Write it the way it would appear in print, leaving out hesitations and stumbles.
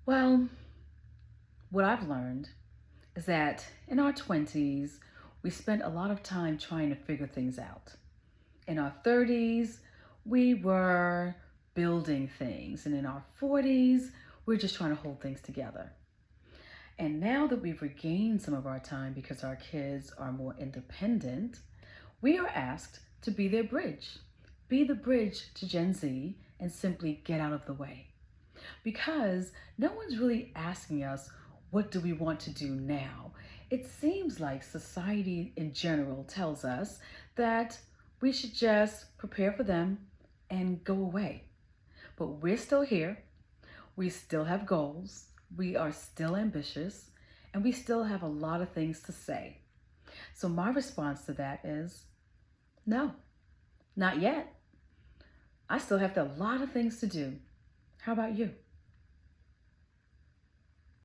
Well, what I've learned is that in our 20s, we spent a lot of time trying to figure things out. In our 30s, we were building things. And in our 40s, we're just trying to hold things together. And now that we've regained some of our time because our kids are more independent, we are asked to be their bridge. Be the bridge to Gen Z and simply get out of the way. Because no one's really asking us, what do we want to do now? It seems like society in general tells us that we should just prepare for them and go away. But we're still here. We still have goals. We are still ambitious. And we still have a lot of things to say. So my response to that is no, not yet. I still have a lot of things to do. How about you?